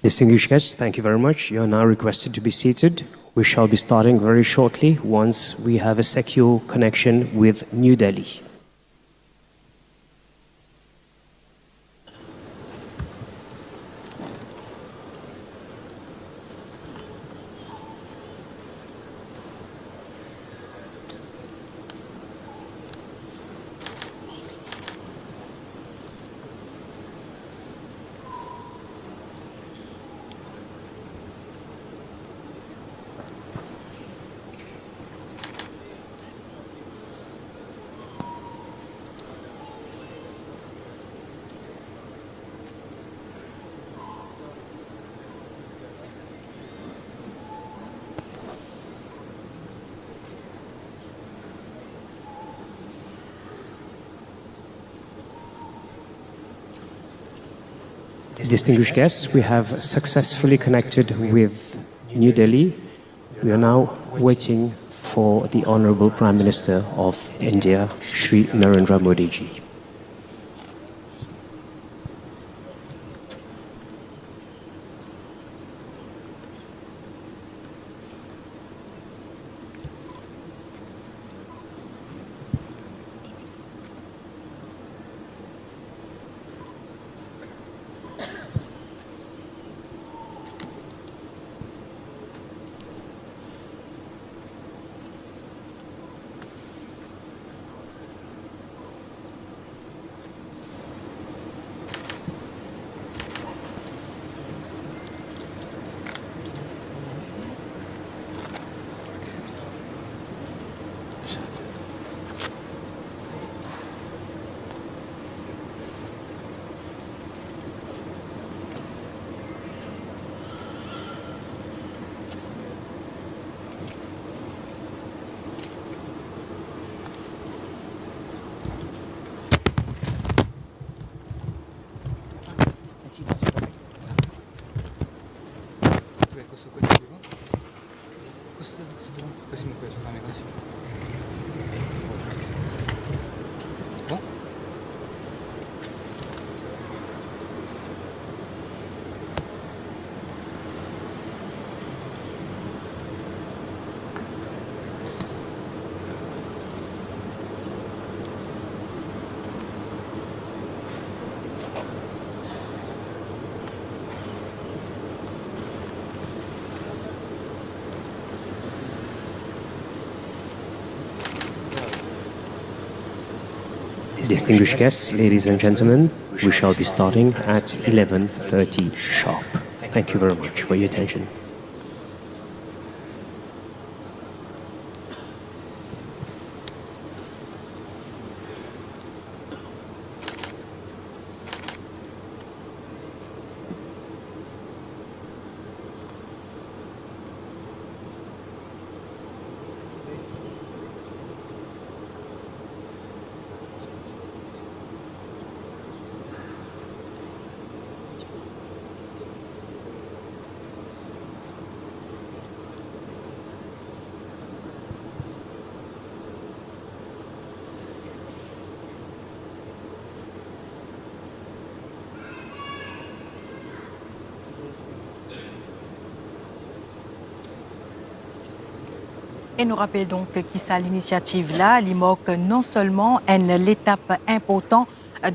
Distinguished guests, thank you very much. You are now requested to be seated. We shall be starting very shortly once we have a secure connection with New Delhi. Distinguished guests, we have successfully connected with New Delhi. We are now waiting for the Honorable Prime Minister of India, Shri Narendra Modi ji. Distinguished guests, ladies and gentlemen, we shall be starting at 11:30 sharp. Thank you very much for your attention. Et nous rappelle donc que cette initiative-là, l'IMOC, non seulement est l'étape importante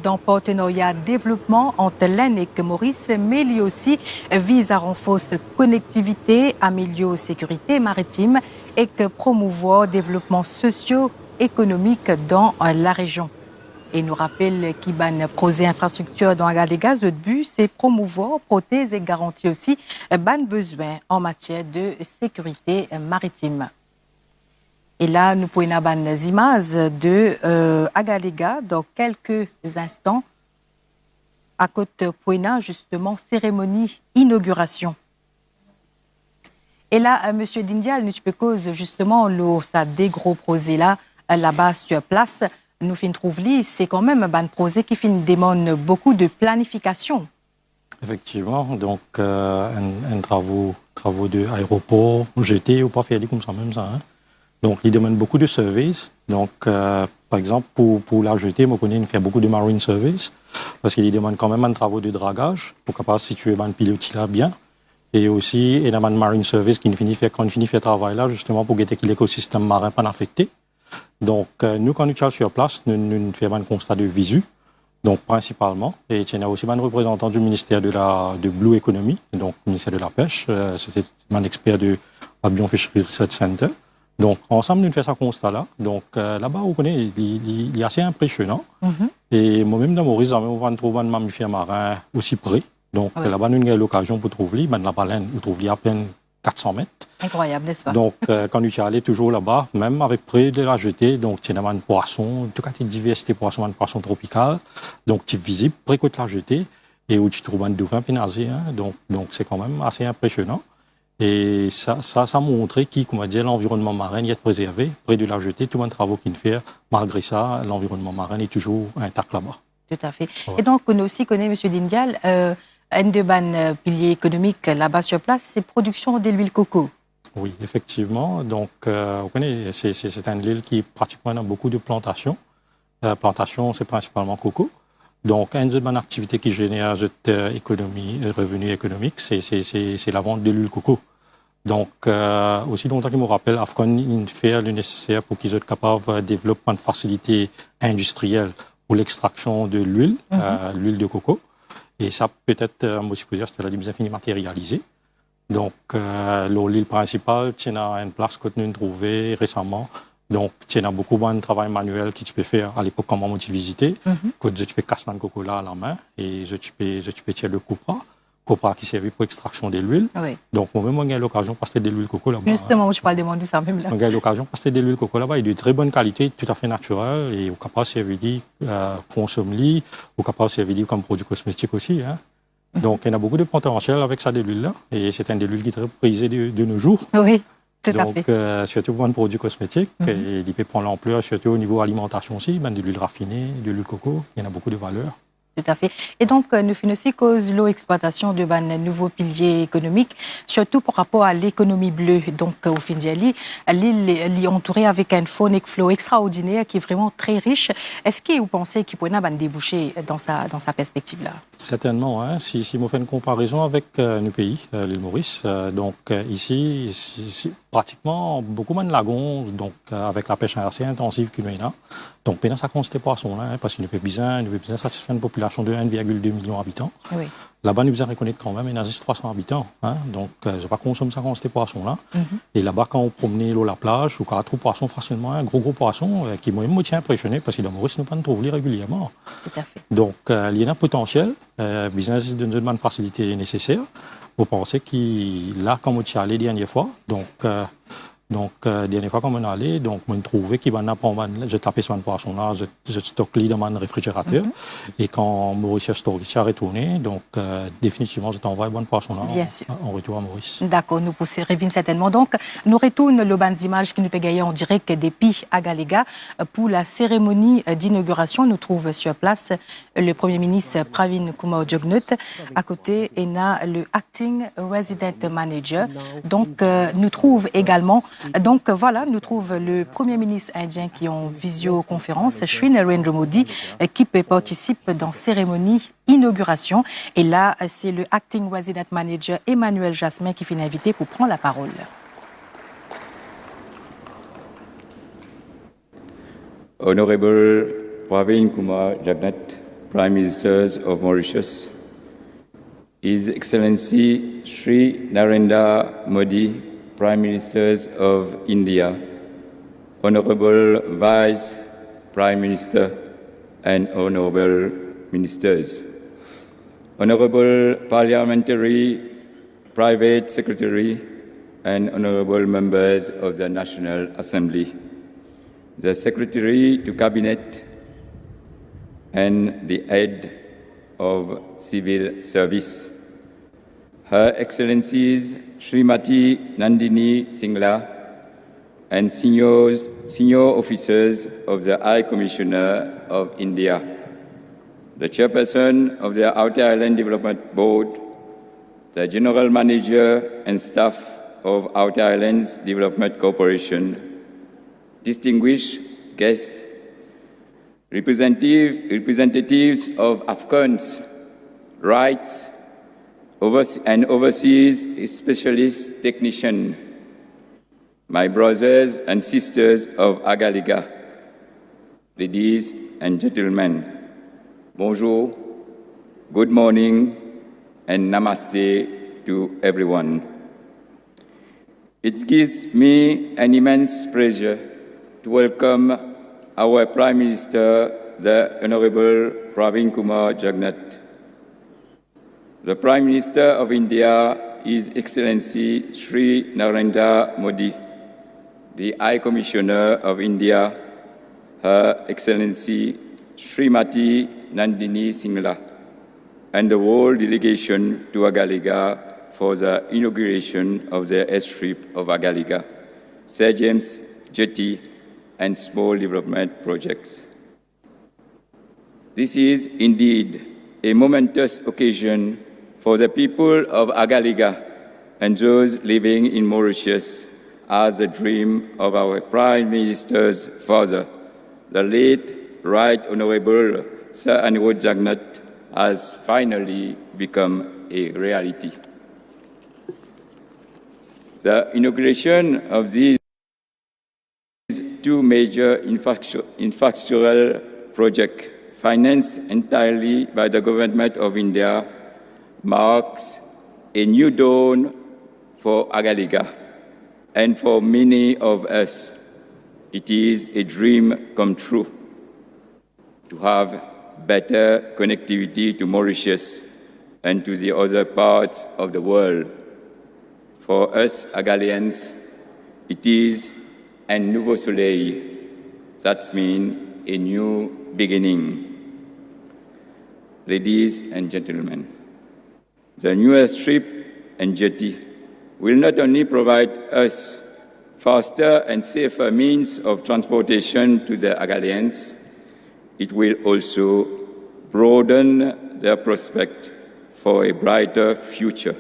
dans le partenariat développement entre l'Inde et Maurice, mais lui aussi vise à renforcer la connectivité, améliorer la sécurité maritime et promouvoir le développement socio-économique dans la région. Et nous rappelle qu'il y a un projet infrastructure dans Agalega. Le but, c'est promouvoir, protéger et garantir aussi les besoins en matière de sécurité maritime. Et là, nous pouvons avoir des images de Agalega dans quelques instants, à côté de justement cérémonie inauguration. Et là, Monsieur Dindial, nous peux justement ça des gros projets là-bas sur place. Nous trouvons c'est quand même un projet qui demande beaucoup de planification. Effectivement, donc un travaux de aéroport, jeté ou pas faire comme ça même ça. Hein. Donc, il demande beaucoup de services. Donc, par exemple, pour la jetée, je connais faire beaucoup de marine service parce qu'il demande quand même un travaux de dragage pour capable situer le pilote là bien. Et aussi, il y a un marine service qui finit faire travail là, justement, pour que l'écosystème marin pas affecté. Donc, nous, quand nous sommes sur place, nous faisons un constat de visu. Donc, principalement, et il y a aussi un représentant du ministère de Blue Economy, donc ministère de la Pêche, c'était un expert du Avion Fishery Research Center. Donc, ensemble, nous faisons ce constat-là. Donc, là-bas, vous connaissez, il est assez impressionnant. Et moi-même, dans Maurice, on va trouver un mammifère marin aussi près. Donc, là-bas, nous avons l'occasion pour trouver la baleine, vous trouvez à peine 400 mètres. Incroyable, n'est-ce pas? Donc, quand nous sommes allés toujours là-bas, même avec près de la jetée, donc, il y a un poisson, en tout cas, il y a une diversité de poissons, un poisson tropical, donc, tu es visible près de la jetée, et où tu trouves un dauphin pénasé, hein, donc, c'est quand même assez impressionnant. Et ça montre qu'on dire l'environnement marin est préservé, près de la jetée, tout un travail qu'il fait, malgré ça, l'environnement marin est toujours intact là-bas. Tout à fait. Ouais. Et donc, on aussi connaît, M. Dindial, un des piliers économiques là-bas sur place, c'est production de l'huile coco. Oui, effectivement. Donc, on connaît, c'est une île qui pratiquement a beaucoup de plantations. Plantation, c'est principalement coco. Donc, une des activités qui génère cette économie, revenu économique, c'est la vente de l'huile coco. Donc, aussi longtemps que je me rappelle, Afghan fait le nécessaire pour qu'ils soient capables de développer une facilité industrielle pour l'extraction de l'huile, l'huile de coco. Et ça, peut-être, moi, je peux dire, c'était la mise infinie matérialisée. Donc, l'île principale, il y a une place que nous avons trouvée récemment. Donc, il y a beaucoup de travail manuel que tu peux faire à l'époque quand on tu visité. Que tu peux casser le coco là à la main et tu peux tirer le copra qui servait pour l'extraction de l'huile. Oui. Donc, moi-même, j'ai l'occasion de passer de l'huile coco là-bas. Justement, je parle de ça même là. J'ai l'occasion de passer de l'huile coco là-bas. Il est de très bonne qualité, tout à fait naturel et au capable de servir consommer, au capable de servir comme produit cosmétique aussi. Hein. Donc, il y a beaucoup de potentiel avec ça de l'huile-là. Et c'est un de l'huile qui est très prisé de nos jours. Oui, tout à fait. Donc, surtout pour un produit cosmétique, et il peut prendre l'ampleur, surtout au niveau alimentation aussi, de l'huile raffinée, de l'huile coco, il y en a beaucoup de valeur. Tout à fait. Et donc, nous faisons aussi cause l'exploitation de nouveaux piliers économiques, surtout par rapport à l'économie bleue. Donc, au fin de l'île est entourée avec un faune et flore extraordinaire qui est vraiment très riche. Est-ce que vous pensez qu'il pourrait y avoir un débouché dans sa perspective-là? Certainement. Hein. Si on fait une comparaison avec nos pays, l'île Maurice, donc ici, pratiquement beaucoup moins de lagons, donc avec la pêche assez intensive qu'il y a. Donc, pendant ça compte ces poissons-là, hein, parce qu'il nous fait besoin satisfaire une population de 1,2 million d'habitants. Oui. Là-bas, nous devons reconnaître quand même, il y a 300 habitants. Hein, donc, je ne vais pas consommer ça compte ces poissons-là. Et là-bas, quand on promenait l'eau à la plage, on trouve poisson facilement, un gros poisson qui m'a impressionné parce que dans Maurice, nous ne pouvons pas trouver régulièrement. Tout à fait. Donc, il y a un potentiel. Business donne une facilité nécessaire. Vous pensez qu'il là, quand on est allé la dernière fois, la dernière fois quand on est allé, donc on a trouvé qu'il va apprendre, je tapais sur un poisson là, je stocke dans mon réfrigérateur. Et quand Maurice a retourné, donc définitivement, je t'envoie un bon poisson là en retour à Maurice. D'accord, nous revenons certainement. Donc, nous retournons le banc d'images qui nous peut gagner en direct depuis Agalega pour la cérémonie d'inauguration. Nous trouvons sur place le Premier ministre Pravin Kumar Jugnauth. À côté, il y a le Acting Resident Manager. Donc, nous trouvons également. Donc voilà, nous trouvons le Premier ministre indien qui est en visioconférence, Shri Narendra Modi, qui participe dans la cérémonie inauguration. Et là, c'est le Acting Resident Manager Emmanuel Jasmin qui fait l'invité pour prendre la parole. Honorable Pravin Kumar Jugnauth, Prime Minister of Mauritius, His Excellency Shri Narendra Modi, Prime Ministers of India, Honorable Vice Prime Minister and Honorable Ministers, Honorable Parliamentary Private Secretary and Honorable Members of the National Assembly, the Secretary to Cabinet and the Head of Civil Service, Her Excellencies Srimati Nandini Singla and senior officers of the High Commissioner of India, the Chairperson of the Outer Island Development Board, the General Manager and staff of Outer Islands Development Corporation, distinguished guests, representatives of Afghans' rights and overseas specialist technician, my brothers and sisters of Agalega, ladies and gentlemen, bonjour, good morning, and namaste to everyone. It gives me an immense pleasure to welcome our Prime Minister, the Honorable Pravin Kumar Jagannath. The Prime Minister of India, His Excellency Sri Narendra Modi, the High Commissioner of India, Her Excellency Srimati Nandini Singla, and the whole delegation to Agalega for the inauguration of the airstrip of Agalega, St. James Jetty, and small development projects. This is indeed a momentous occasion for the people of Agalega and those living in Mauritius, as the dream of our Prime Minister's father, the late Right Honorable Sir Anirudh Jagannath, has finally become a reality. The inauguration of these two major infrastructural projects, financed entirely by the Government of India, marks a new dawn for Agalega, and for many of us, it is a dream come true to have better connectivity to Mauritius and to the other parts of the world. For us Agalians, it is un nouveau soleil. That means a new beginning. Ladies and gentlemen, the new airstrip and jetty will not only provide us faster and safer means of transportation to the Agalians, it will also broaden their prospect for a brighter future.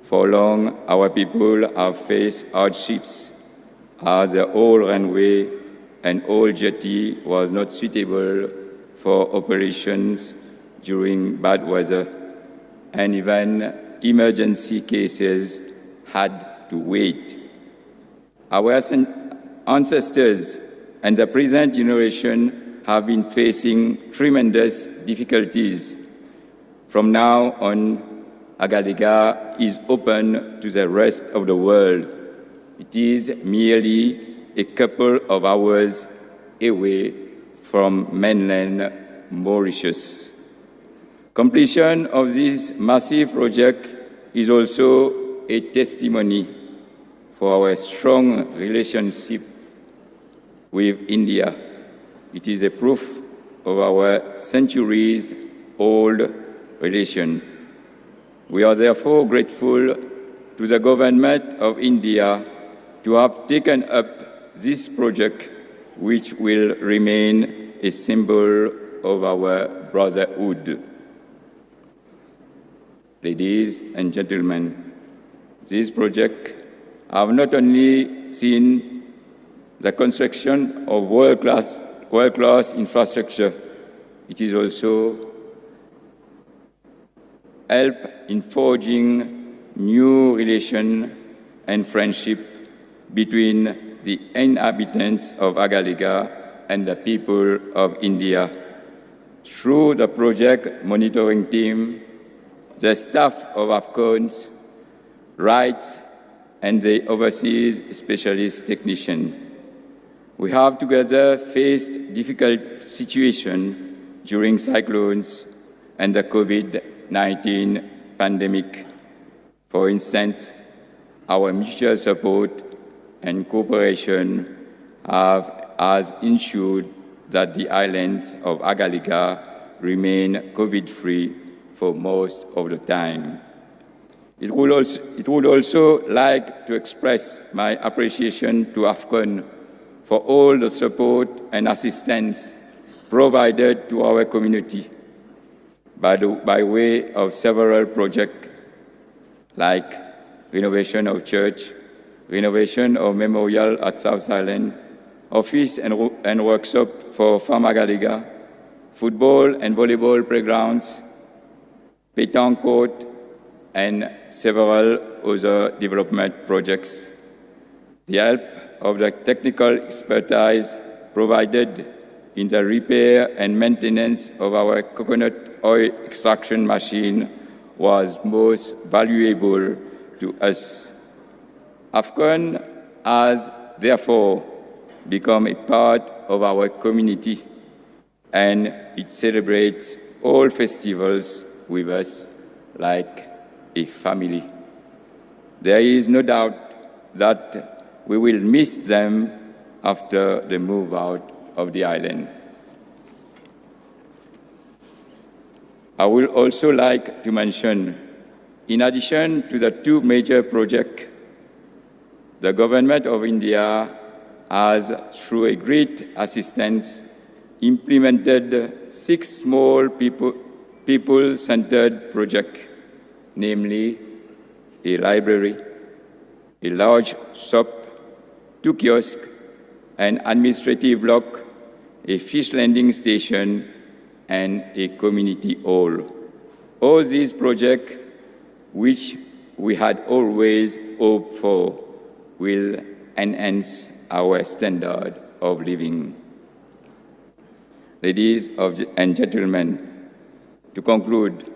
For long, our people have faced hardships as the old runway and old jetty was not suitable for operations during bad weather, and even emergency cases had to wait. Our ancestors and the present generation have been facing tremendous difficulties. From now on, Agalega is open to the rest of the world. It is merely a couple of hours away from mainland Mauritius. Completion of this massive project is also a testimony for our strong relationship with India. It is a proof of our centuries-old relation. We are therefore grateful to the Government of India to have taken up this project, which will remain a symbol of our brotherhood. Ladies and gentlemen, this project have not only seen the construction of world-class infrastructure, it is also help in forging new relations and friendship between the inhabitants of Agalega and the people of India. Through the project monitoring team, the staff of AFCONS, RITES, and the overseas specialist technician, we have together faced difficult situations during cyclones and the COVID-19 pandemic. For instance, our mutual support and cooperation has ensured that the islands of Agalega remain COVID-free for most of the time. It would also like to express my appreciation to AFCON for all the support and assistance provided to our community by way of several projects like renovation of church, renovation of memorial at South Island, office and workshop for Farm Agalega, football and volleyball playgrounds, pétanque court, and several other development projects. The help of the technical expertise provided in the repair and maintenance of our coconut oil extraction machine was most valuable to us. AFCON has therefore become a part of our community, and it celebrates all festivals with us like a family. There is no doubt that we will miss them after the move out of the island. I would also like to mention, in addition to the two major projects, the government of India has, through a great assistance, implemented 6 small people-centered projects, namely a library, a large shop, 2 kiosks, an administrative block, a fish landing station, and a community hall. All these projects, which we had always hoped for, will enhance our standard of living. Ladies and gentlemen, to conclude,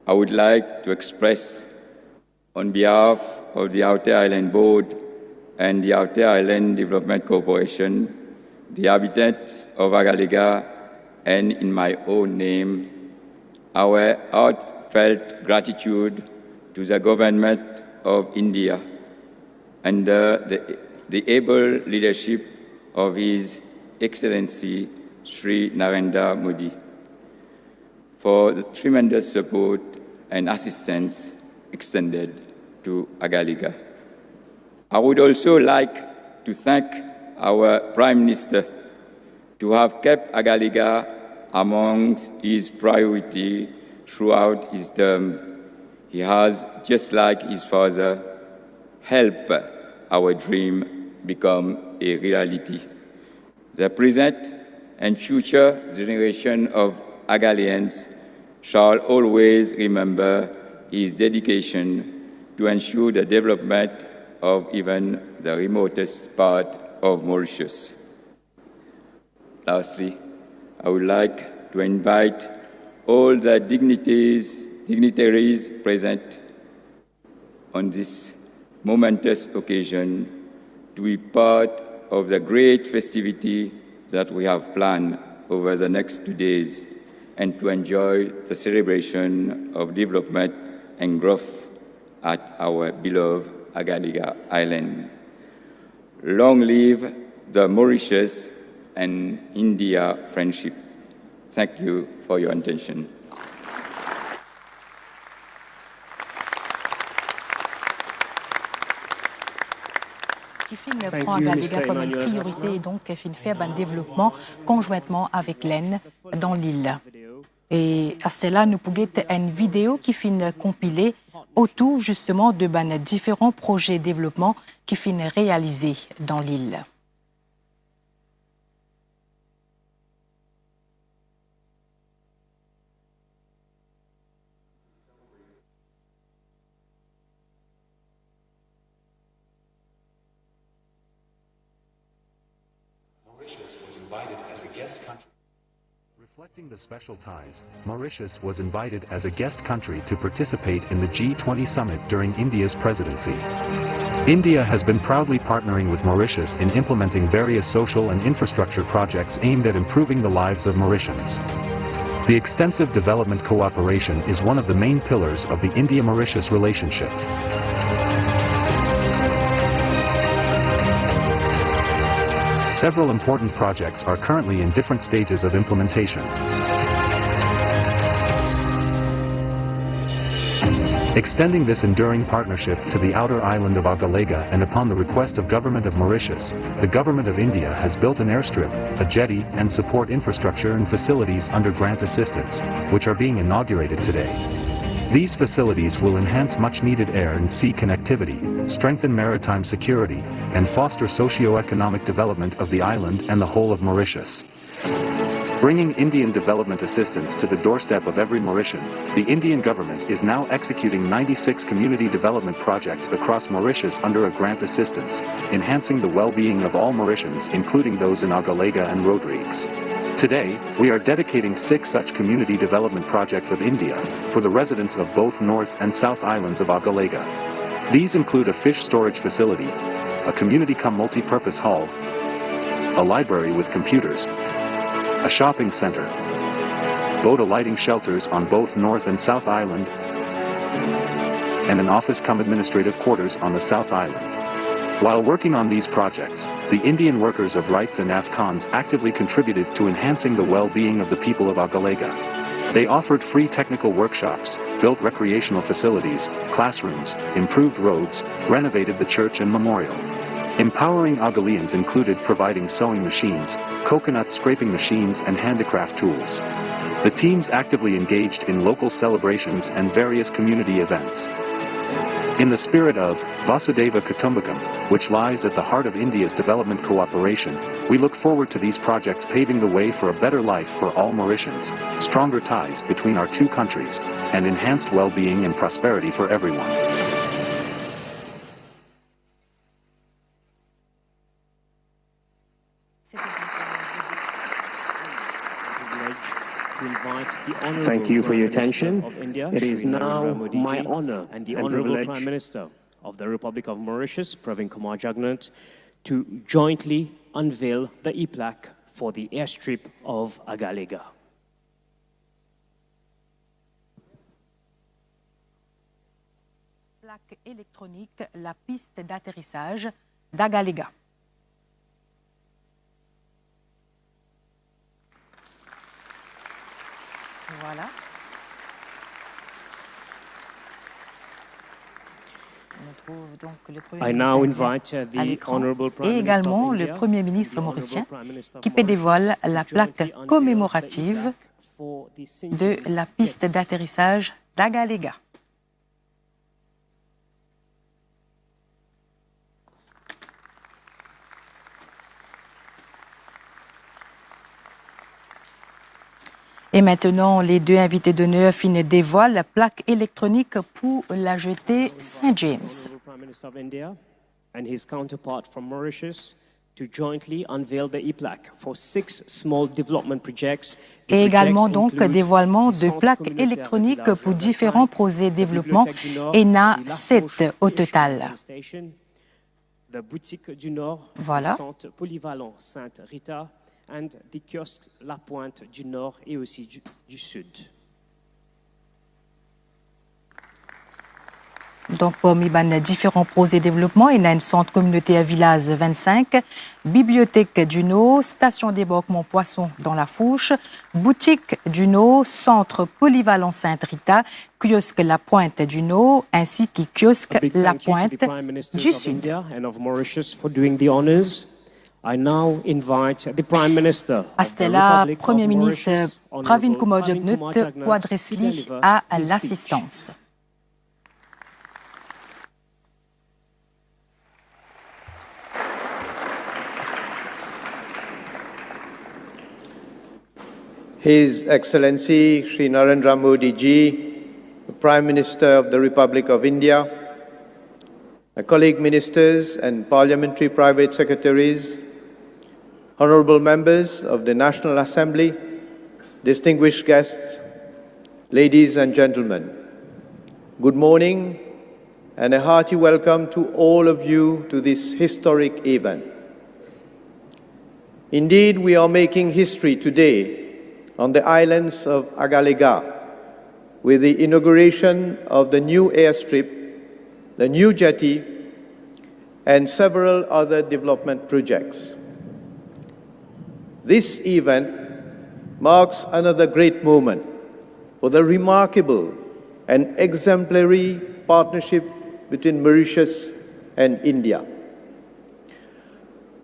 I would like to express, on behalf of the Outer Island Board and the Outer Island Development Corporation, the inhabitants of Agalega, and in my own name, our heartfelt gratitude to the government of India under the able leadership of His Excellency Sri Narendra Modi for the tremendous support and assistance extended to Agalega. I would also like to thank our Prime Minister to have kept Agalega among his priorities throughout his term. He has, just like his father, helped our dream become a reality. The present and future generation of Agalians shall always remember his dedication to ensure the development of even the remotest part of Mauritius. Lastly, I would like to invite all the dignitaries present on this momentous occasion to be part of the great festivity that we have planned over the next 2 days and to enjoy the celebration of development and growth at our beloved Agalega Island. Long live the Mauritius and India friendship. Thank you for your attention. Qui prend Agalega comme une priorité et donc fait un développement conjointement avec l'EN dans l'île. Et à cela, nous pouvons une vidéo qui finit compilée autour justement de différents projets de développement qui finissent réalisés dans l'île. Mauritius was invited as a guest country. Reflecting the special ties, Mauritius was invited as a guest country to participate in the G20 summit during India's presidency. India has been proudly partnering with Mauritius in implementing various social and infrastructure projects aimed at improving the lives of Mauritians. The extensive development cooperation is one of the main pillars of the India-Mauritius relationship. Several important projects are currently in different stages of implementation. Extending this enduring partnership to the outer island of Agalega, and upon the request of Government of Mauritius, the Government of India has built an airstrip, a jetty, and support infrastructure and facilities under grant assistance, which are being inaugurated today. These facilities will enhance much-needed air and sea connectivity, strengthen maritime security, and foster socio-economic development of the island and the whole of Mauritius. Bringing Indian development assistance to the doorstep of every Mauritian, the Indian government is now executing 96 community development projects across Mauritius under a grant assistance, enhancing the well-being of all Mauritians, including those in Agalega and Rodrigues. Today, we are dedicating 6 such community development projects of India for the residents of both North and South Islands of Agalega. These include a fish storage facility, a community-cum-multi-purpose hall, a library with computers, a shopping center, boat alighting shelters on both North and South Island, and an office-cum-administrative quarters on the South Island. While working on these projects, the Indian workers of rights and AFCONs actively contributed to enhancing the well-being of the people of Agalega. They offered free technical workshops, built recreational facilities, classrooms, improved roads, renovated the church and memorial. Empowering Agaleans included providing sewing machines, coconut scraping machines and handicraft tools. The teams actively engaged in local celebrations and various community events. In the spirit of Vasudeva Kutumbakam, which lies at the heart of India's development cooperation, we look forward to these projects paving the way for a better life for all Mauritians, stronger ties between our two countries, and enhanced well-being and prosperity for everyone. Thank you for your attention. It is now my honor and the Honorable privilege Prime Minister of the Republic of Mauritius, Pravin Kumar Jagnant, to jointly unveil the e-plaque for the airstrip of Agalega. Plaque électronique, la piste d'atterrissage d'Agalega. Voilà. On trouve donc le Premier I now ministre invite à the l'écran Honorable Prime et Minister également of le India, Premier ministre the Honorable mauricien Prime Minister of qui dévoile Mauritius, la to plaque jointly unveil commémorative the e-plaque for the St. de James la piste jetty. d'atterrissage d'Agalega. Et maintenant, les deux invités d'honneur dévoilent la plaque électronique pour la jetée Saint-James. Honorable Prime Minister of India and his counterpart from Mauritius to jointly unveil the e-plaque for 6 small development projects. The Et également projects donc include dévoilement the de centre plaques communautaire électroniques village pour Versailles, différents projets de the développement. Bibliothèque du Nord, ENA the La 7 Fourche au Fish total. Farming Station, the boutique du Nord, Voilà. le centre polyvalent Sainte-Rita, and the kiosque La Pointe du Nord et aussi du Sud. Donc, parmi les différents projets de développement, il y a un centre communautaire Village 25, bibliothèque du Nord, station débarquement Poisson dans la Fourche, boutique du Nord, centre polyvalent Sainte-Rita, kiosque La Pointe du Nord, ainsi que kiosque A big La thank you to the Pointe Prime Ministers du of Sud. India and of Mauritius for doing the honors. I now invite the Prime Minister À of the cela, Republic Premier of ministre Mauritius, Pravin Honorable Kumar Pravin Kumar Jagnant, Jagnant, adresse to deliver à his speech. l'assistance. His Excellency Shri Narendra Modi Ji, the Prime Minister of the Republic of India, my colleague ministers and parliamentary private secretaries, honorable members of the National Assembly, distinguished guests, ladies and gentlemen, good morning and a hearty welcome to all of you to this historic event. Indeed, we are making history today on the islands of Agalega with the inauguration of the new airstrip, the new jetty, and several other development projects. This event marks another great moment for the remarkable and exemplary partnership between Mauritius and India.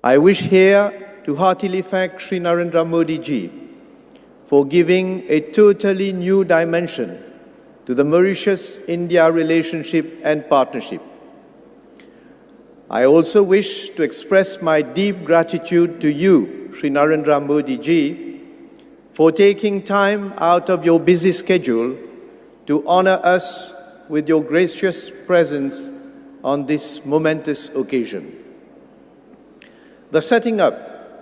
I wish here to heartily thank Shri Narendra Modi Ji for giving a totally new dimension to the Mauritius-India relationship and partnership. I also wish to express my deep gratitude to you, Shri Narendra Modi Ji, for taking time out of your busy schedule to honor us with your gracious presence on this momentous occasion. The setting up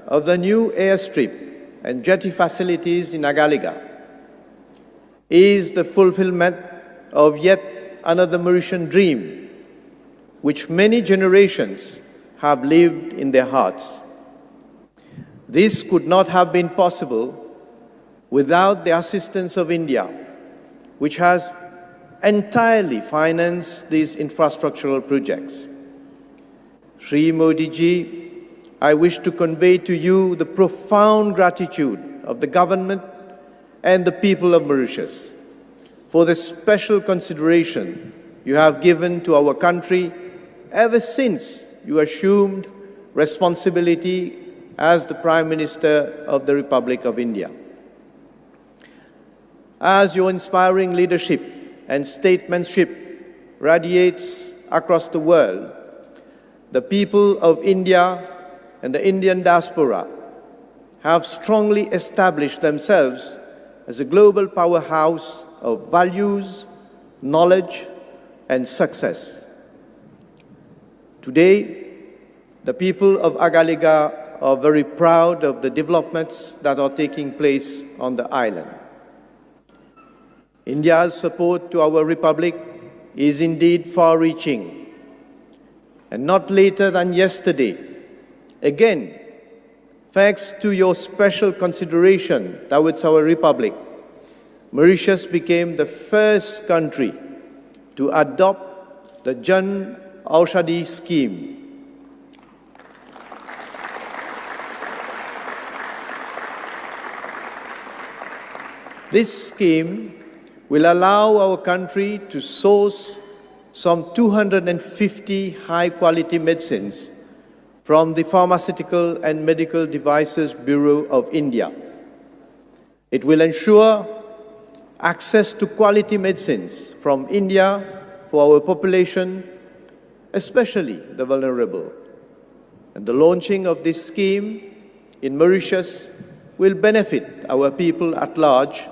of the new airstrip and jetty facilities in Agalega is the fulfillment of yet another Mauritian dream, which many generations have lived in their hearts. This could not have been possible without the assistance of India, which has entirely financed these infrastructural projects. Shri Modi ji, I wish to convey to you the profound gratitude of the government and the people of Mauritius for the special consideration you have given to our country ever since you assumed responsibility as the Prime Minister of the Republic of India. As your inspiring leadership and statesmanship radiates across the world, the people of India and the Indian diaspora have strongly established themselves as a global powerhouse of values, knowledge, and success. Today, the people of Agalega are very proud of the developments that are taking place on the island. India's support to our republic is indeed far-reaching, and not later than yesterday, again, thanks to your special consideration towards our republic, Mauritius became the first country to adopt the Jan Aushadhi scheme. This scheme will allow our country to source some 250 high-quality medicines from the Pharmaceutical and Medical Devices Bureau of India. It will ensure access to quality medicines from India for our population, especially the vulnerable. And the launching of this scheme in Mauritius will benefit our people at large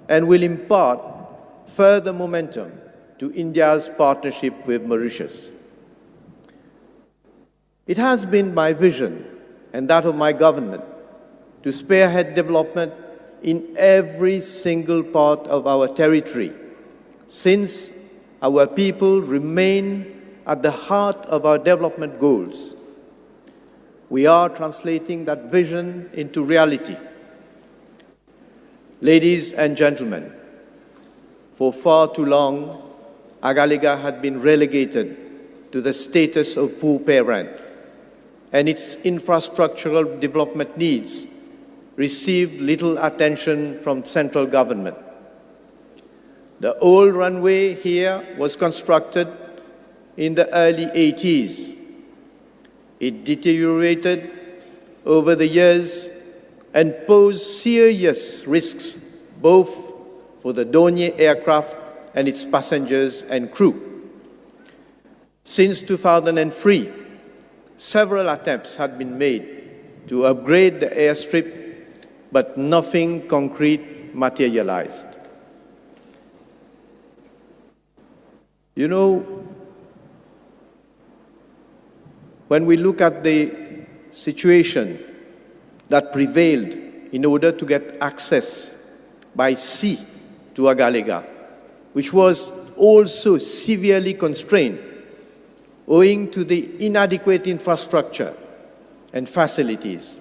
and will impart further momentum to India's partnership with Mauritius. It has been my vision and that of my government to spearhead development in every single part of our territory, since our people remain at the heart of our development goals. We are translating that vision into reality. Ladies and gentlemen, for far too long, Agalega had been relegated to the status of poor parent, and its infrastructural development needs received little attention from central government. The old runway here was constructed in the early 80s. It deteriorated over the years and posed serious risks both for the Dornier aircraft and its passengers and crew. Since 2003, several attempts had been made to upgrade the airstrip, but nothing concrete materialized. You know, when we look at the situation that prevailed in order to get access by sea to Agalega, which was also severely constrained owing to the inadequate infrastructure and facilities.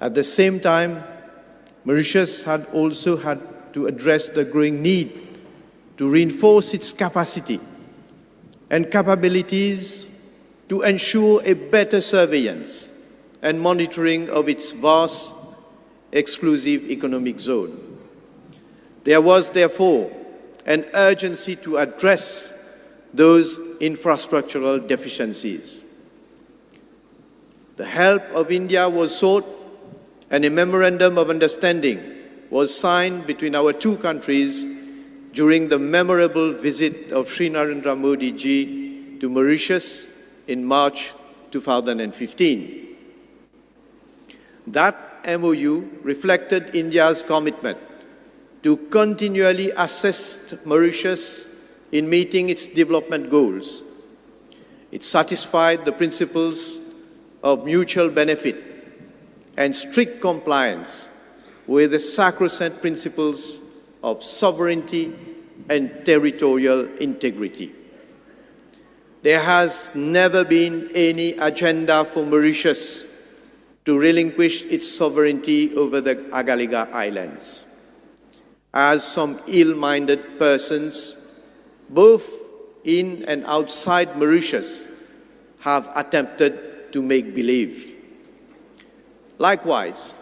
At the same time, Mauritius had also had to address the growing need to reinforce its capacity and capabilities to ensure a better surveillance and monitoring of its vast exclusive economic zone. There was therefore an urgency to address those infrastructural deficiencies. The help of India was sought, and a memorandum of understanding was signed between our two countries during the memorable visit of Shri Narendra Modi ji to Mauritius in March 2015. That MOU reflected India's commitment to continually assist Mauritius in meeting its development goals. It satisfied the principles of mutual benefit and strict compliance with the sacrosanct principles of sovereignty and territorial integrity. There has never been any agenda for Mauritius to relinquish its sovereignty over the Agalega Islands, as some ill-minded persons, both in and outside Mauritius, have attempted to make believe. Likewise,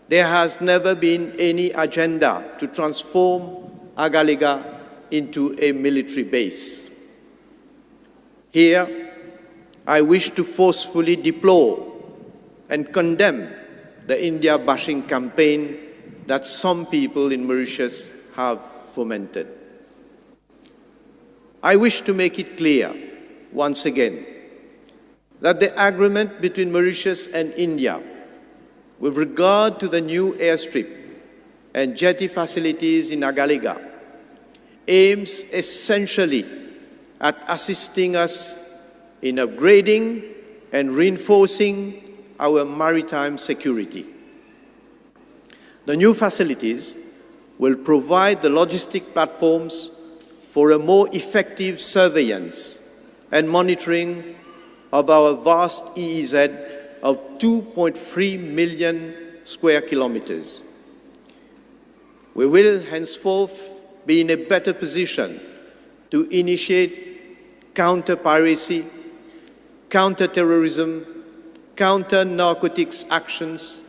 there has never been any agenda to transform Agalega into a military base. Here, I wish to forcefully deplore and condemn the India bashing campaign that some people in Mauritius have fomented. I wish to make it clear, once again, that the agreement between Mauritius and India with regard to the new airstrip and jetty facilities in Agalega aims essentially at assisting us in upgrading and reinforcing our maritime security. The new facilities will provide the logistic platforms for a more effective surveillance and monitoring of our vast EEZ of 2.3 million square kilometers. We will henceforth be in a better position to initiate counter-piracy, counter-terrorism, counter-narcotics actions,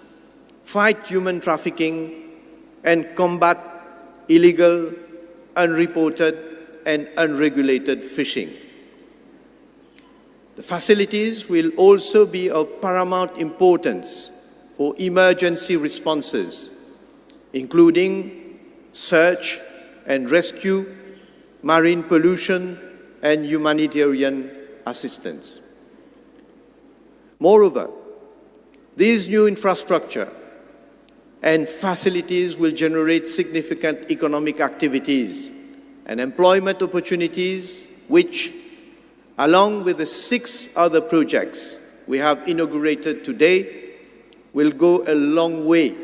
fight human trafficking, and combat illegal, unreported, and unregulated fishing. The facilities will also be of paramount importance for emergency responses, including search and rescue, marine pollution, and humanitarian assistance. Moreover, these new infrastructure and facilities will generate significant economic activities and employment opportunities which, along with the 6 other projects we have inaugurated today, will go a long way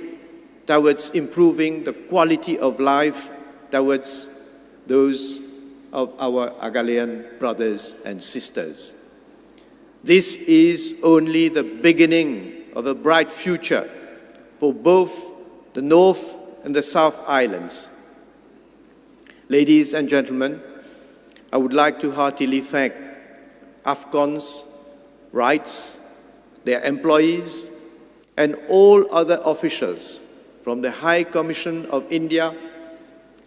towards improving the quality of life towards those of our Agalean brothers and sisters. This is only the beginning of a bright future for both the North and the South Islands. Ladies and gentlemen, I would like to heartily thank AFCON's rights, their employees, and all other officials from the High Commission of India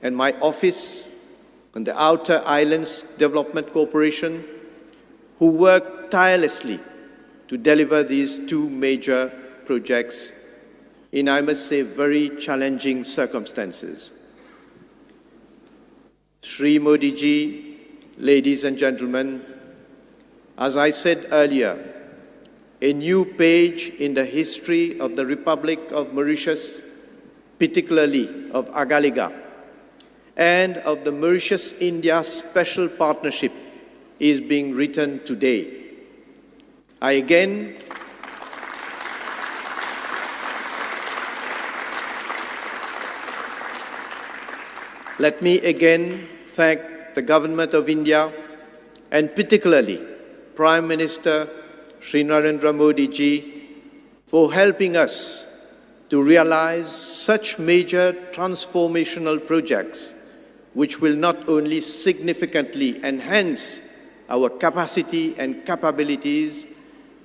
and my office and the Outer Islands Development Corporation, who worked tirelessly to deliver these 2 major projects in, I must say, very challenging circumstances. Shri Modi ji, ladies and gentlemen, as I said earlier, a new page in the history of the Republic of Mauritius, particularly of Agalega, and of the Mauritius-India Special Partnership is being written today. Let me again thank the Government of India and particularly Prime Minister Shri Narendra Modi ji for helping us to realize such major transformational projects which will not only significantly enhance our capacity and capabilities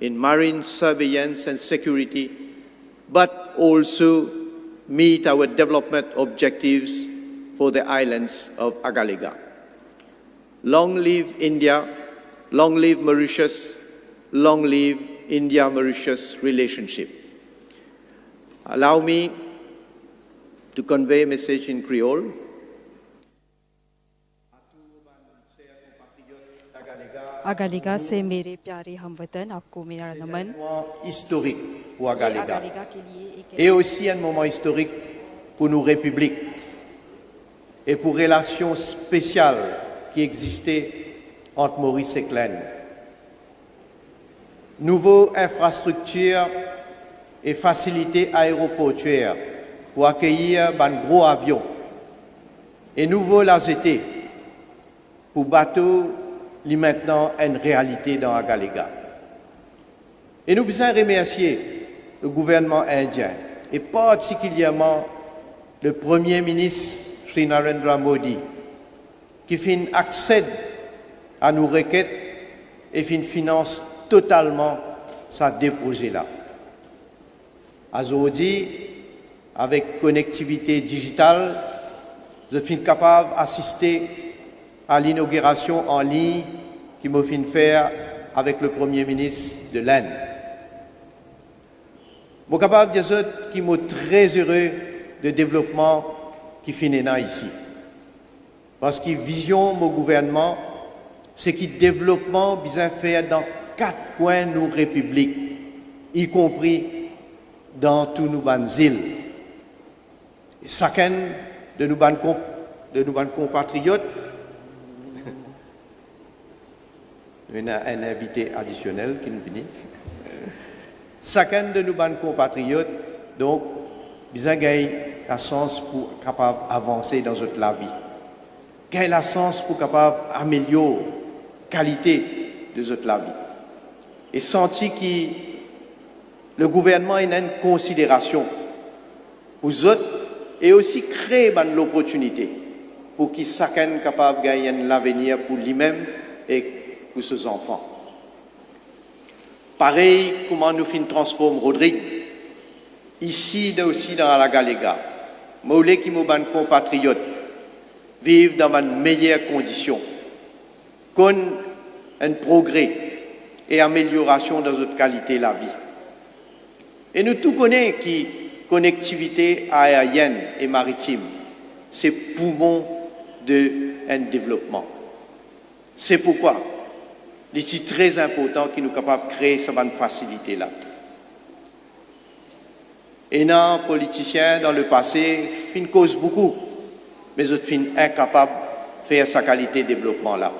in marine surveillance and security, but also meet our development objectives for the islands of Agalega. Long live India, long live Mauritius, long live India-Mauritius relationship. Allow me to convey a message in Creole. Agalega से मेरे प्यारे हमवतन आपको मेरा नमन moment historique pour Agalega Agalega के लिए एक et aussi un moment historique pour nos républiques et pour relations spéciales qui existaient entre Maurice et Glen. Nouvelles infrastructures et facilités aéroportuaires pour accueillir un gros avion et nouveau LAZT pour bateaux qui maintenant une réalité dans Agalega. Et nous besoin remercier le gouvernement indien et particulièrement le Premier ministre Sri Narendra Modi qui accède à nos requêtes et finance totalement sa projet là. Aujourd'hui, avec connectivité digitale, vous êtes capable d'assister à l'inauguration en ligne qui m'a fait faire avec le Premier ministre de l'Inde. Je suis capable de dire que je suis très heureux de développement qui finit ici. Parce que la vision de mon gouvernement, c'est que le développement besoin faire dans 4 coins de nos républiques, y compris dans tous nos îles. Et chacun de nos compatriotes, il y a un invité additionnel qui nous vient. Chacun de nos compatriotes, donc, besoin gagner la chance pour capable avancer dans notre la vie. Gagner la chance pour capable améliorer la qualité de notre la vie. Et sentir que le gouvernement a une considération pour les autres et aussi créer l'opportunité pour que chacun soit capable de gagner l'avenir pour lui-même et pour ses enfants. Pareil, comment nous transformons Rodrigue, ici aussi dans Agalega. Je voulais que mes compatriotes vivent dans de meilleures conditions, qu'on un progrès et amélioration dans notre qualité de la vie. Et nous tous connaissons que la connectivité aérienne et maritime, c'est poumon d'un développement. C'est pourquoi il est très important que nous soyons capables de créer cette facilité-là. Et non, politiciens dans le passé, ils causent beaucoup, mais ils sont incapables de faire sa qualité de développement-là.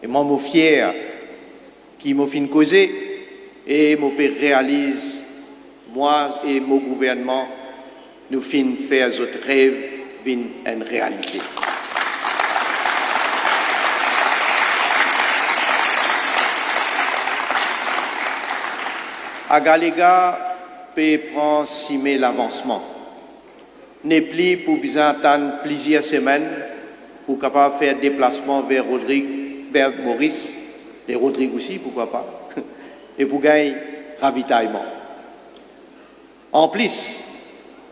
Et moi, je suis fier qui m'a fait causer et je réalise, moi et mon gouvernement, nous finissons faire notre rêve une réalité. Agalega peut prendre 6 mai l'avancement. N'est plus pour besoin d'attendre plusieurs semaines pour capable faire déplacement vers Maurice, et Rodrigue aussi, pourquoi pas, et pour gagner ravitaillement. En plus,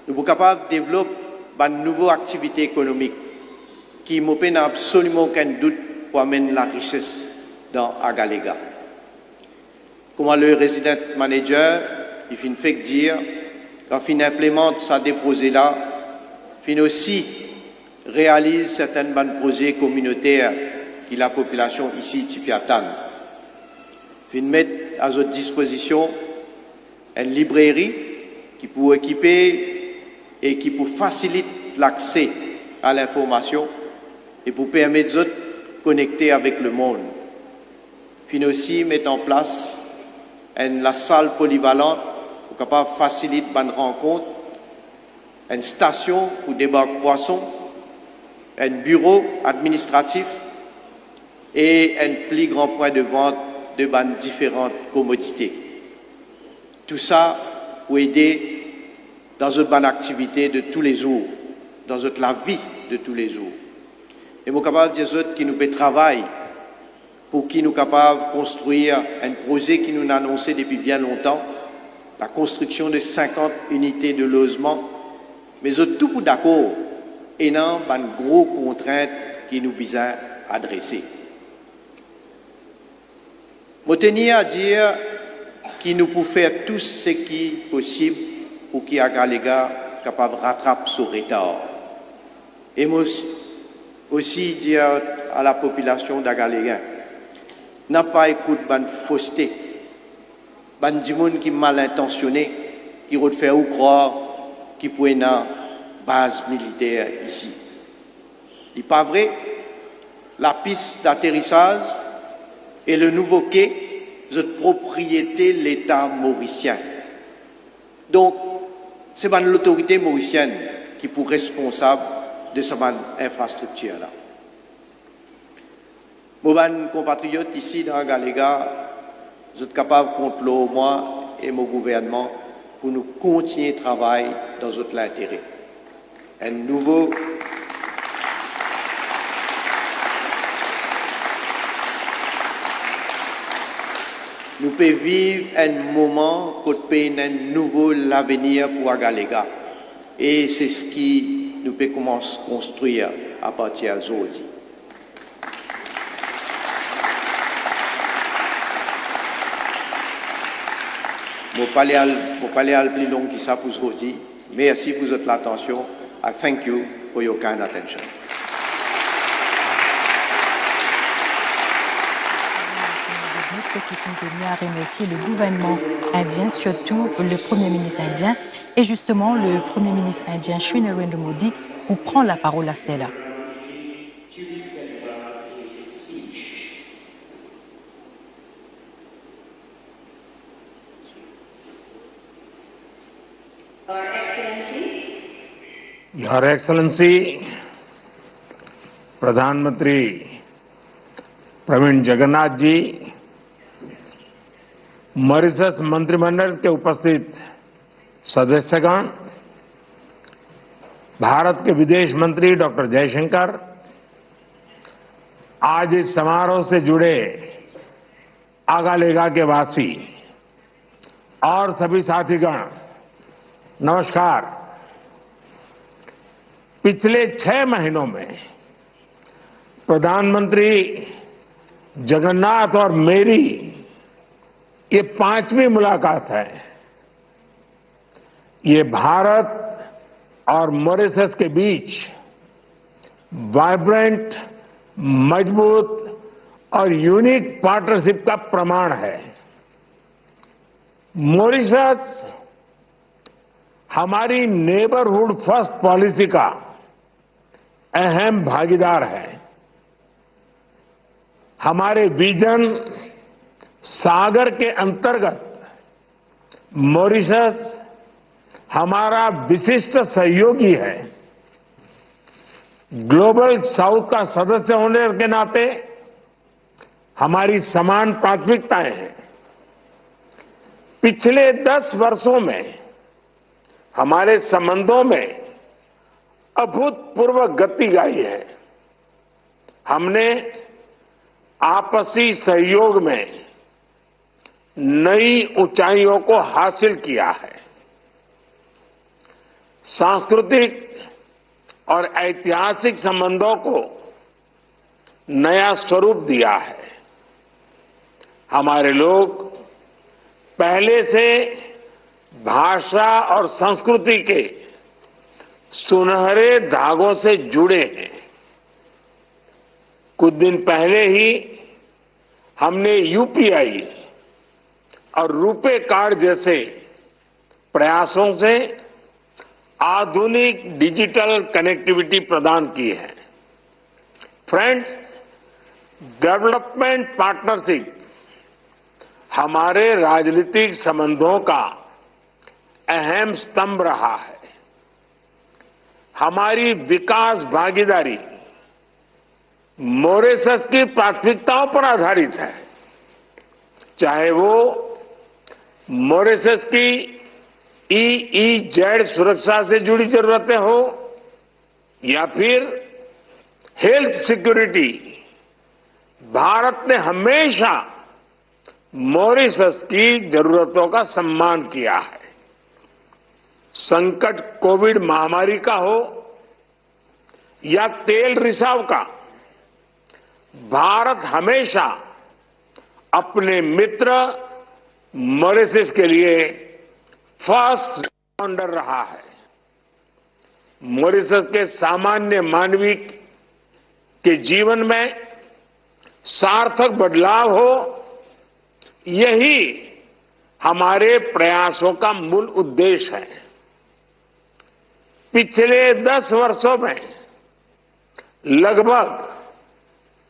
nous sommes capables de développer une nouvelle activité économique qui n'a absolument aucun doute pour amener la richesse dans Agalega. Comment le resident manager, il fait dire, quand il implémente sa déposée là, il aussi réalise certains projets communautaires que la population ici Tipiatan. Il met à votre disposition une librairie qui peut équiper et qui peut faciliter l'accès à l'information et pour permettre de connecter avec le monde. Puis aussi mettre en place la salle polyvalente pour capable faciliter une rencontre, une station pour débarquer poissons, un bureau administratif et un plus grand point de vente de différentes commodités. Tout ça pour aider dans une bonne activité de tous les jours, dans la vie de tous les jours. Et nous sommes capables de dire qui nous travaillent pour qui nous sommes capables de construire un projet qui nous a annoncé depuis bien longtemps, la construction de 50 unités de logement, mais tout pour d'accord, et non une grosse contrainte qui nous besoin adresser. Je tenir à dire que nous pouvons faire tout ce qui est possible pour que Agalega soit capable de rattraper ce retard. Et moi aussi dire à la population d'Agalega, n'a pas écouté ban fausseté, ban dimoun qui mal intentionné, qui veut faire ou croire qui pourrait une base militaire ici. Il n'est pas vrai. La piste d'atterrissage et le nouveau quai de propriété de l'État mauricien. Donc, c'est l'autorité mauricienne qui est responsable de cette infrastructure-là. Mes compatriotes ici dans Agalega, vous êtes capables de compter moi et mon gouvernement pour nous continuer à travailler dans notre intérêt. Un nouveau nous pouvons vivre un moment qui peut un nouveau avenir pour Agalega. Et c'est ce qui nous peut commencer à construire à partir d'aujourd'hui. Je ne vais pas aller plus long que ça pour aujourd'hui. Merci pour votre attention. I thank you for your kind attention. Qui sont venus à remercier le gouvernement indien, surtout le Premier ministre indien. Et justement, le Premier ministre indien, Shri Narendra Modi, vous prend la parole à cela. Your Excellency, प्रधानमंत्री Praveen Jagannath ji, Mauritius मंत्रिमंडल के उपस्थित सदस्यगण, भारत के विदेश मंत्री doctor Jaishankar, आज इस समारोह से जुड़े आगालेगा के वासी और सभी साथीगण, नमस्कार। पिछले 6 महीनों में प्रधानमंत्री जगन्नाथ और मेरी ये 5वीं मुलाकात है। ये भारत और मॉरिशस के बीच वाइब्रेंट, मजबूत और यूनिक पार्टनरशिप का प्रमाण है। मॉरिशस हमारी नेबरहुड फर्स्ट पॉलिसी का अहम भागीदार है। हमारे विजन सागर के अंतर्गत मॉरिशस हमारा विशिष्ट सहयोगी है। ग्लोबल साउथ का सदस्य होने के नाते हमारी समान प्राथमिकताएं हैं। पिछले 10 वर्षों में हमारे संबंधों में अभूतपूर्व गति आई है। हमने आपसी सहयोग में नई ऊंचाइयों को हासिल किया है। सांस्कृतिक और ऐतिहासिक संबंधों को नया स्वरूप दिया है। हमारे लोग पहले से भाषा और संस्कृति के सुनहरे धागों से जुड़े हैं। कुछ दिन पहले ही हमने यूपीआई और रुपे कार्ड जैसे प्रयासों से आधुनिक डिजिटल कनेक्टिविटी प्रदान की है। फ्रेंड्स, डेवलपमेंट पार्टनरशिप हमारे राजनीतिक संबंधों का अहम स्तंभ रहा है। हमारी विकास भागीदारी मॉरिशस की प्राथमिकताओं पर आधारित है, चाहे वो मॉरिशस की EEZ सुरक्षा से जुड़ी जरूरतें हो या फिर हेल्थ सिक्योरिटी। भारत ने हमेशा मॉरिशस की जरूरतों का सम्मान किया है। संकट कोविड महामारी का हो या तेल रिसाव का, भारत हमेशा अपने मित्र मॉरिशस के लिए फर्स्ट रिस्पॉन्डर रहा है। मॉरिशस के सामान्य मानवी के जीवन में सार्थक बदलाव हो, यही हमारे प्रयासों का मूल उद्देश्य है। पिछले 10 वर्षों में लगभग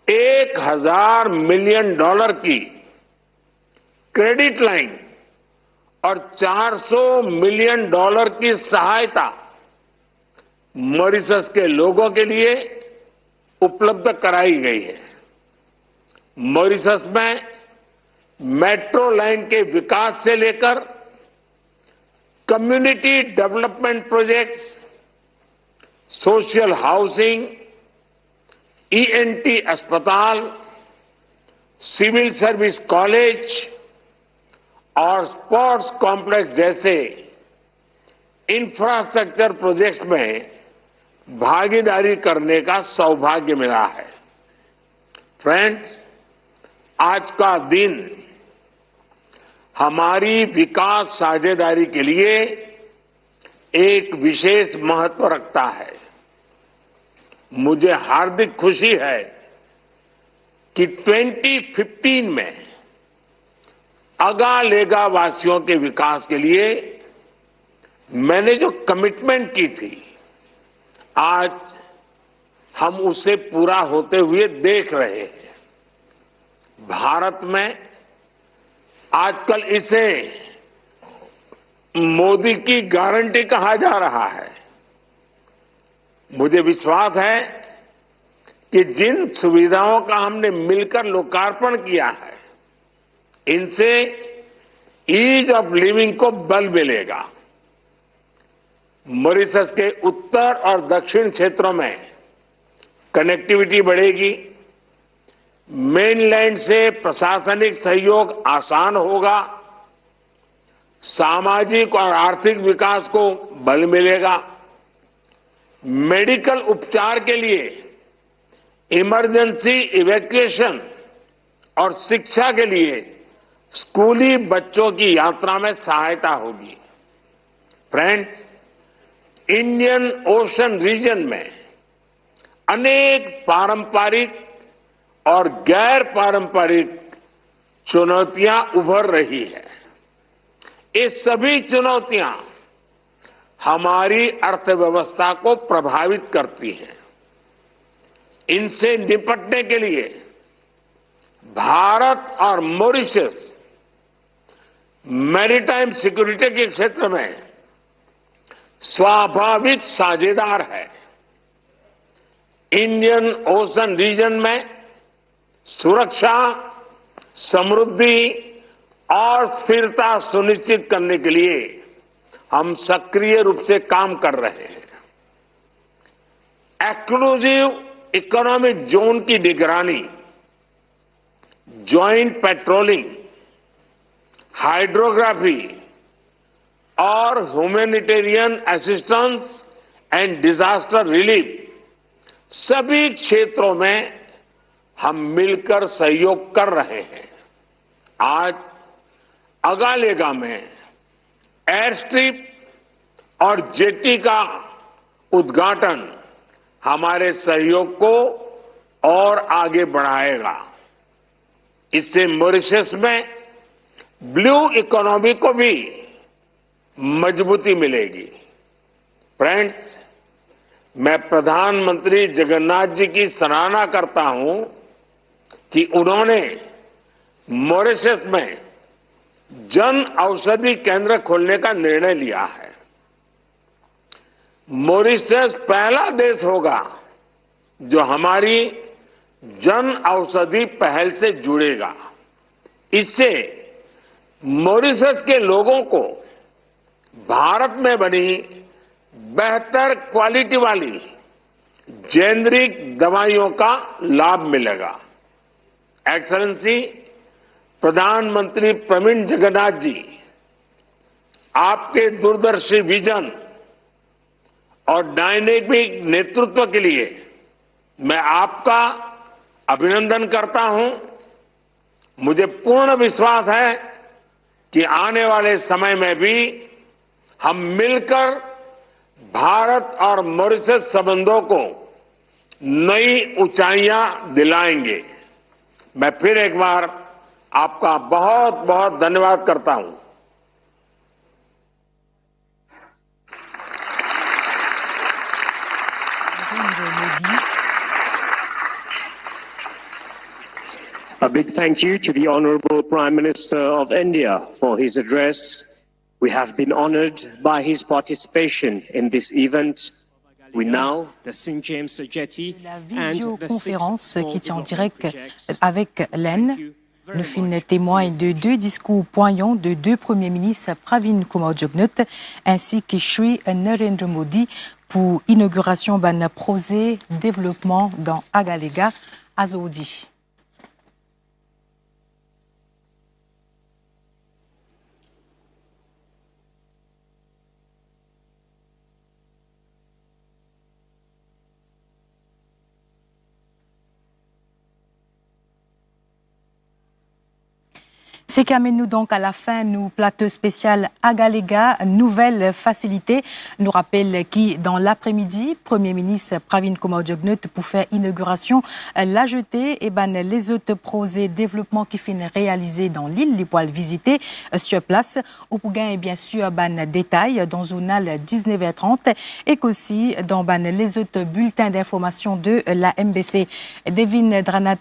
$1000 मिलियन की क्रेडिट लाइन और $400 मिलियन की सहायता मॉरिशस के लोगों के लिए उपलब्ध कराई गई है। मॉरिशस में मेट्रो लाइन के विकास से लेकर community development projects, social housing, ENT अस्पताल, सिविल सर्विस कॉलेज और स्पोर्ट्स कॉम्प्लेक्स जैसे इंफ्रास्ट्रक्चर प्रोजेक्ट्स में भागीदारी करने का सौभाग्य मिला है। फ्रेंड्स, आज का दिन हमारी विकास साझेदारी के लिए एक विशेष महत्व रखता है। मुझे हार्दिक खुशी है कि 2015 में अगालेगा वासियों के विकास के लिए मैंने जो कमिटमेंट की थी, आज हम उसे पूरा होते हुए देख रहे हैं। भारत में आजकल इसे मोदी की गारंटी कहा जा रहा है। मुझे विश्वास है कि जिन सुविधाओं का हमने मिलकर लोकार्पण किया है, इनसे ईज ऑफ लिविंग को बल मिलेगा। मॉरिशस के उत्तर और दक्षिण क्षेत्रों में कनेक्टिविटी बढ़ेगी, मेनलैंड से प्रशासनिक सहयोग आसान होगा, सामाजिक और आर्थिक विकास को बल मिलेगा, मेडिकल उपचार के लिए इमरजेंसी इवैक्यूएशन और शिक्षा के लिए स्कूली बच्चों की यात्रा में सहायता होगी। फ्रेंड्स, इंडियन ओशन रीजन में अनेक पारंपरिक और गैर पारंपरिक चुनौतियां उभर रही है। ये सभी चुनौतियां हमारी अर्थव्यवस्था को प्रभावित करती हैं। इनसे निपटने के लिए भारत और मॉरिशस मैरीटाइम सिक्योरिटी के क्षेत्र में स्वाभाविक साझेदार है। इंडियन ओशन रीजन में सुरक्षा, समृद्धि और स्थिरता सुनिश्चित करने के लिए हम सक्रिय रूप से काम कर रहे हैं। एक्सक्लूसिव इकोनॉमिक जोन की निगरानी, ज्वाइंट पेट्रोलिंग, हाइड्रोग्राफी और humanitarian assistance and disaster relief, सभी क्षेत्रों में हम मिलकर सहयोग कर रहे हैं। आज अगालेगा में एयर स्ट्रिप और जेटी का उद्घाटन हमारे सहयोग को और आगे बढ़ाएगा। इससे मॉरिशस में ब्लू इकोनॉमी को भी मजबूती मिलेगी। फ्रेंड्स, मैं प्रधानमंत्री जगन्नाथ जी की सराहना करता हूं कि उन्होंने मॉरिशस में जन औषधि केंद्र खोलने का निर्णय लिया है। मॉरिशस पहला देश होगा जो हमारी जन औषधि पहल से जुड़ेगा। इससे मॉरिशस के लोगों को भारत में बनी बेहतर क्वालिटी वाली जेनरिक दवाइयों का लाभ मिलेगा। एक्सलेंसी प्रधानमंत्री प्रवीण जगन्नाथ जी, आपके दूरदर्शी विजन और डायनेमिक नेतृत्व के लिए मैं आपका अभिनंदन करता हूं। मुझे पूर्ण विश्वास है कि आने वाले समय में भी हम मिलकर भारत और मॉरिशस संबंधों को नई ऊंचाइयां दिलाएंगे। मैं फिर एक बार आपका बहुत बहुत धन्यवाद करता हूं। A big thank you to the Honorable Prime Minister of India for his address. We have been honored by his participation in this event. We now, the St. James Jetty La visioconférence qui tient en direct avec l'Aisne nous fit témoin de deux discours poignants de deux premiers ministres, Pravin Kumar Jugnauth ainsi que Shri Narendra Modi, pour inauguration d'un projet développement dans Agalega, à Saudi. C'est qui amène nous donc à la fin nous plateau spécial Agalega, nouvelle facilité. Nous rappelle qui dans l'après-midi, Premier ministre Pravin Kumar Jugnauth pour faire inauguration l'a jeté et les autres projets développement qui finissent réalisés dans l'île, les poils visités sur place. Au pour gagner bien sûr détails dans journal 19h30 et qu'aussi dans les autres bulletins d'information de la MBC. Devin Dranat.